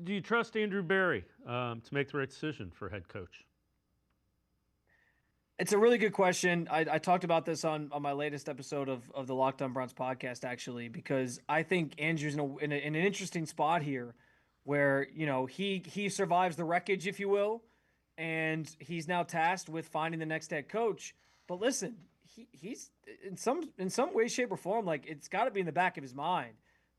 do you trust Andrew Berry to make the right decision for head coach? It's a really good question. I talked about this on my latest episode of the Locked On Browns podcast, actually, because I think Andrew's in an interesting spot here where, he survives the wreckage, if you will, and he's now tasked with finding the next head coach. But listen, he's in some way, shape, or form, like it's got to be in the back of his mind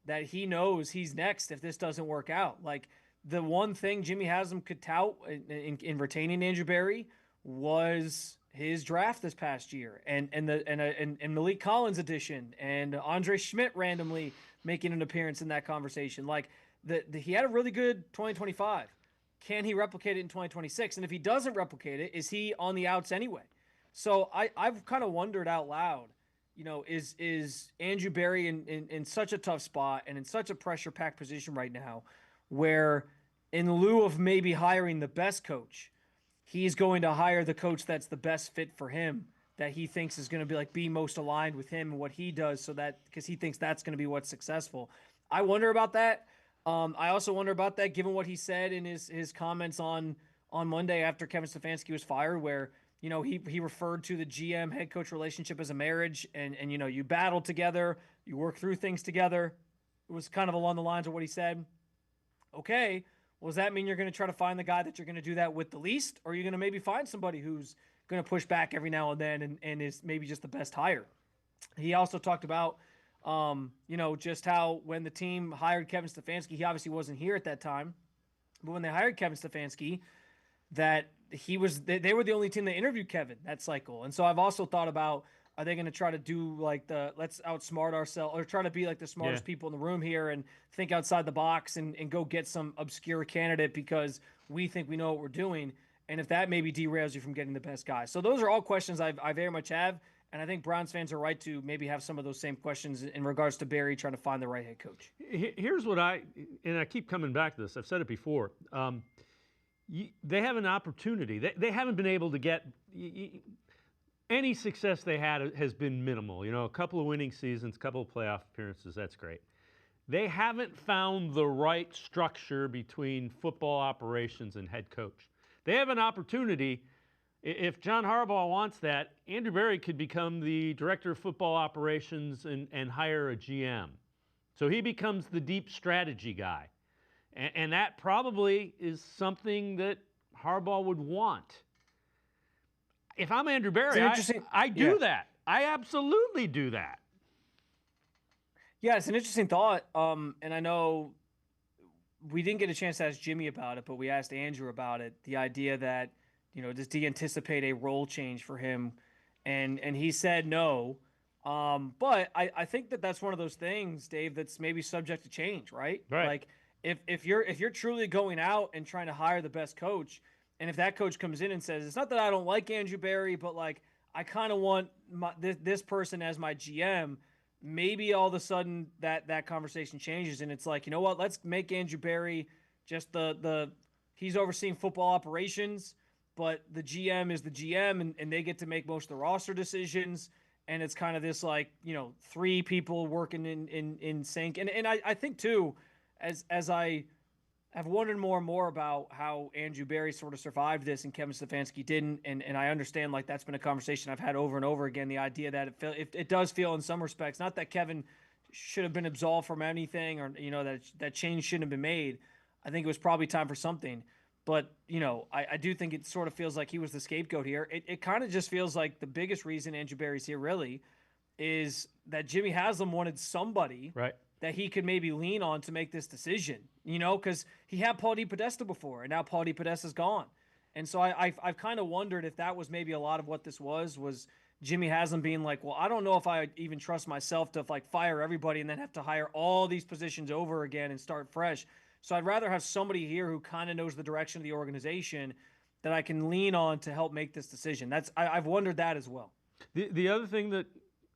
that he knows he's next if this doesn't work out. Like the one thing Jimmy Haslam could tout in retaining Andrew Berry was his draft this past year and Malik Collins edition and Andre Schmidt randomly making an appearance in that conversation. Like he had a really good 2025. Can he replicate it in 2026? And if he doesn't replicate it, is he on the outs anyway? So I've kind of wondered out loud, is Andrew Berry in such a tough spot and in such a pressure-packed position right now where in lieu of maybe hiring the best coach, he's going to hire the coach that's the best fit for him, that he thinks is going to be most aligned with him and what he does, so that because he thinks that's going to be what's successful. I wonder about that. I also wonder about that given what he said in his comments on Monday after Kevin Stefanski was fired, where he referred to the GM head coach relationship as a marriage, and you battle together, you work through things together. It was kind of along the lines of what he said. Okay. Well, does that mean you're going to try to find the guy that you're going to do that with the least? Or are you going to maybe find somebody who's going to push back every now and then and is maybe just the best hire? He also talked about, just how when the team hired Kevin Stefanski, he obviously wasn't here at that time, but when they hired Kevin Stefanski, that they were the only team that interviewed Kevin that cycle. And so I've also thought about, are they going to try to do like let's outsmart ourselves or try to be like the smartest people in the room here and think outside the box and go get some obscure candidate because we think we know what we're doing. And if that maybe derails you from getting the best guy. So those are all questions I very much have. And I think Browns fans are right to maybe have some of those same questions in regards to Berry trying to find the right head coach. Here's what I keep coming back to this. I've said it before. They have an opportunity. They haven't been able to get any success they had has been minimal. A couple of winning seasons, a couple of playoff appearances, that's great. They haven't found the right structure between football operations and head coach. They have an opportunity. If John Harbaugh wants that, Andrew Berry could become the director of football operations and hire a GM. So he becomes the deep strategy guy. And that probably is something that Harbaugh would want. If I'm Andrew Berry, I do that. I absolutely do that. Yeah, it's an interesting thought. And I know we didn't get a chance to ask Jimmy about it, but we asked Andrew about it. The idea that, does he anticipate a role change for him? And he said no. But I think that's one of those things, Dave, that's maybe subject to change, right? Right. Like if you're truly going out and trying to hire the best coach, and if that coach comes in and says, it's not that I don't like Andrew Berry, but like I kind of want this person as my GM, maybe all of a sudden that conversation changes and it's like, you know what, let's make Andrew Berry just he's overseeing football operations, but the GM is the GM and they get to make most of the roster decisions. And it's kind of this like, three people working in sync. And I think too, as I have wondered more and more about how Andrew Berry sort of survived this and Kevin Stefanski didn't. And I understand like that's been a conversation I've had over and over again. The idea that it does feel in some respects, not that Kevin should have been absolved from anything or, that change shouldn't have been made. I think it was probably time for something. But, I do think it sort of feels like he was the scapegoat here. It kind of just feels like the biggest reason Andrew Berry's here really is that Jimmy Haslam wanted somebody right. that he could maybe lean on to make this decision, because he had Paul DePodesta before, and now Paul DePodesta's gone. And so I've kind of wondered if that was maybe a lot of what this was Jimmy Haslam being like, well, I don't know if I even trust myself to like fire everybody and then have to hire all these positions over again and start fresh. So I'd rather have somebody here who kind of knows the direction of the organization that I can lean on to help make this decision. I've wondered that as well. The other thing that,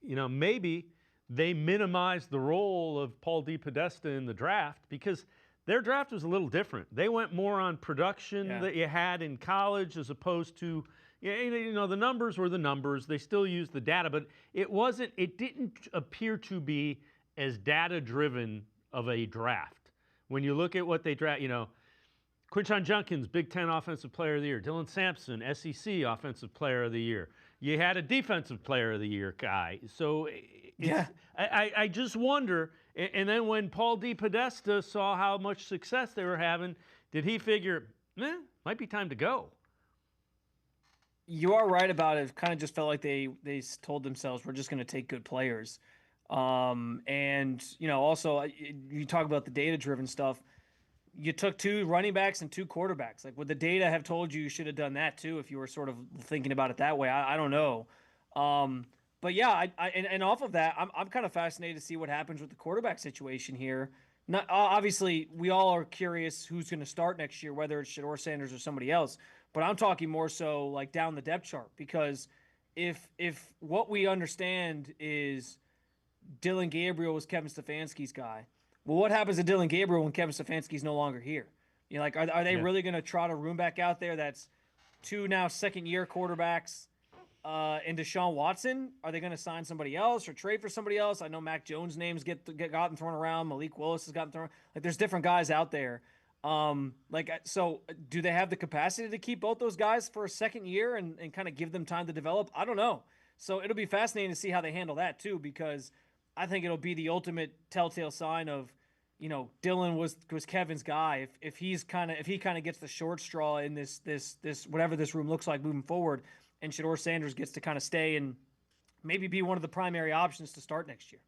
maybe they minimized the role of Paul DePodesta in the draft because their draft was a little different. They went more on production that you had in college as opposed to, the numbers were the numbers. They still used the data, but it didn't appear to be as data-driven of a draft. When you look at what they draft, Quinton Junkins, Big Ten Offensive Player of the Year. Dylan Sampson, SEC Offensive Player of the Year. You had a Defensive Player of the Year guy. So I just wonder. And then when Paul DePodesta saw how much success they were having, did he figure, might be time to go? You are right about it. It kind of just felt like they told themselves, we're just going to take good players. And, also you talk about the data-driven stuff. You took 2 running backs and 2 quarterbacks. Like, would the data have told you should have done that too if you were sort of thinking about it that way? I don't know. But yeah, and off of that, I'm kind of fascinated to see what happens with the quarterback situation here. Not obviously, we all are curious who's going to start next year, whether it's Shedeur Sanders or somebody else. But I'm talking more so like down the depth chart, because if what we understand is Dylan Gabriel was Kevin Stefanski's guy, well, what happens to Dylan Gabriel when Kevin Stefanski's no longer here? Like, are they really going to trot a room back out there that's 2 now second-year quarterbacks and Deshaun Watson? Are they going to sign somebody else or trade for somebody else? I know Mac Jones' names get gotten thrown around. Malik Willis has gotten thrown. Like, there's different guys out there. So do they have the capacity to keep both those guys for a second year and kind of give them time to develop? I don't know. So it'll be fascinating to see how they handle that too, because I think it'll be the ultimate telltale sign of, Dylan was Kevin's guy. If he kind of gets the short straw in this whatever this room looks like moving forward, and Shedeur Sanders gets to kind of stay and maybe be one of the primary options to start next year.